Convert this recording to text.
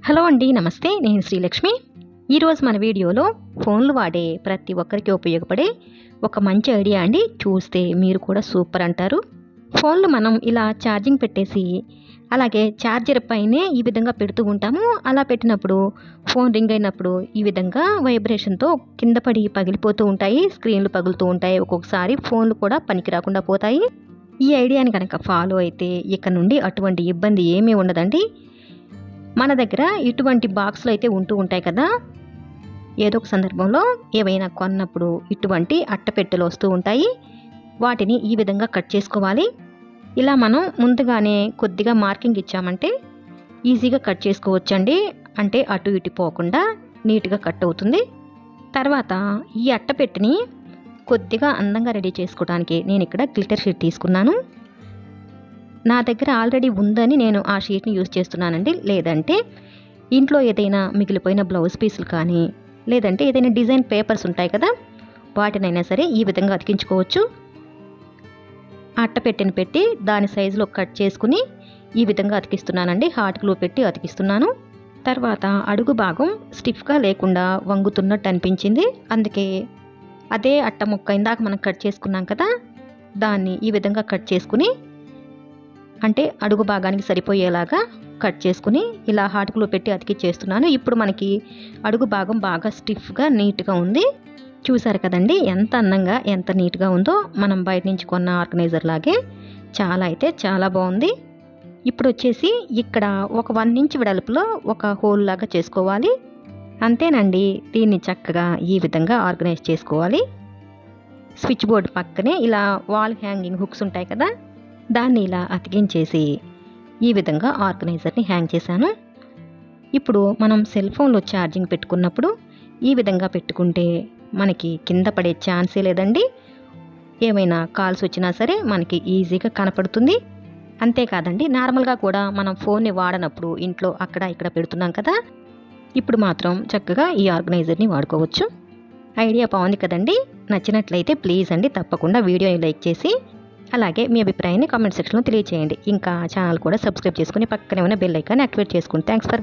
Hello అండి, నమస్తే. నేను శ్రీలక్ష్మి. ఈరోజు మన వీడియోలో ఫోన్లు వాడే ప్రతి ఒక్కరికి ఉపయోగపడే ఒక మంచి ఐడియా అండి. చూస్తే మీరు కూడా సూపర్ అంటారు. ఫోన్లు మనం ఇలా ఛార్జింగ్ పెట్టేసి అలాగే ఛార్జర్ పైనే ఈ విధంగా పెడుతూ ఉంటాము. అలా పెట్టినప్పుడు ఫోన్ రింగ్ అయినప్పుడు ఈ విధంగా వైబ్రేషన్తో కింద పడి పగిలిపోతూ ఉంటాయి. స్క్రీన్లు పగులుతూ ఉంటాయి. ఒక్కొక్కసారి ఫోన్లు కూడా పనికి రాకుండా పోతాయి. ఈ ఐడియాని కనుక ఫాలో అయితే ఇక నుండి అటువంటి ఇబ్బంది ఏమీ ఉండదండి. మన దగ్గర ఇటువంటి బాక్సులు అయితే ఉంటూ ఉంటాయి కదా. ఏదో ఒక సందర్భంలో ఏవైనా కొన్నప్పుడు ఇటువంటి అట్టపెట్టెలు వస్తూ ఉంటాయి. వాటిని ఈ విధంగా కట్ చేసుకోవాలి. ఇలా మనం ముందుగానే కొద్దిగా మార్కింగ్ ఇచ్చామంటే ఈజీగా కట్ చేసుకోవచ్చండి. అంటే అటు ఇటు పోకుండా నీట్గా కట్ అవుతుంది. తర్వాత ఈ అట్టపెట్టెని కొద్దిగా అందంగా రెడీ చేసుకోవడానికి నేను ఇక్కడ గ్లిటర్ షీట్ తీసుకున్నాను. నా దగ్గర ఆల్రెడీ ఉందని నేను ఆ షీట్ని యూజ్ చేస్తున్నానండి. లేదంటే ఇంట్లో ఏదైనా మిగిలిపోయిన బ్లౌజ్ పీసులు కానీ లేదంటే ఏదైనా డిజైన్ పేపర్స్ ఉంటాయి కదా, వాటినైనా సరే ఈ విధంగా అతికించుకోవచ్చు. అట్టపెట్టెని పెట్టి దాని సైజులో కట్ చేసుకుని ఈ విధంగా అతికిస్తున్నానండి. హాట్ గ్లూ పెట్టి అతికిస్తున్నాను. తర్వాత అడుగు భాగం స్టిఫ్గా లేకుండా వంగుతున్నట్టు అనిపించింది. అందుకే అదే అట్ట ముక్క ఇందాక మనం కట్ చేసుకున్నాం కదా, దాన్ని ఈ విధంగా కట్ చేసుకుని అంటే అడుగు భాగానికి సరిపోయేలాగా కట్ చేసుకుని ఇలా హాట్ గ్లూ పెట్టి అతికిచ్చేస్తున్నాను. ఇప్పుడు మనకి అడుగు భాగం బాగా స్టిఫ్గా నీట్గా ఉంది. చూసారు కదండి ఎంత అందంగా ఎంత నీట్గా ఉందో. మనం బయట నుంచి కొన్న ఆర్గనైజర్ లాగే చాలా అయితే చాలా బాగుంది. ఇప్పుడు వచ్చేసి ఇక్కడ ఒక 1 ఇంచ్ వెడల్పులో ఒక హోల్ లాగా చేసుకోవాలి. అంతేనండి. దీన్ని చక్కగా ఈ విధంగా ఆర్గనైజ్ చేసుకోవాలి. స్విచ్ బోర్డ్ పక్కనే ఇలా వాల్ హ్యాంగింగ్ హుక్స్ ఉంటాయి కదా, దాన్ని ఇలా అతికించేసి ఈ విధంగా ఆర్గనైజర్ని హ్యాంగ్ చేశాను. ఇప్పుడు మనం సెల్ ఫోన్లో ఛార్జింగ్ పెట్టుకున్నప్పుడు ఈ విధంగా పెట్టుకుంటే మనకి కింద పడే ఛాన్సే లేదండి. ఏమైనా కాల్స్ వచ్చినా సరే మనకి ఈజీగా కనపడుతుంది. అంతేకాదండి, నార్మల్గా కూడా మనం ఫోన్ని వాడనప్పుడు ఇంట్లో అక్కడ ఇక్కడ పెడుతున్నాం కదా, ఇప్పుడు మాత్రం చక్కగా ఈ ఆర్గనైజర్ని వాడుకోవచ్చు. ఐడియా బాగుంది కదండి. నచ్చినట్లయితే ప్లీజ్ అండి తప్పకుండా వీడియోని లైక్ చేసి అలాగే మీ అభిప్రాయాన్ని కామెంట్ సెక్షన్లో తెలియజేయండి. ఇంకా ఛానల్ కూడా సబ్స్క్రైబ్ చేసుకుని పక్కనే ఉన్న బెల్ ఐకాన్ని యాక్టివేట్ చేసుకోండి. Thanks for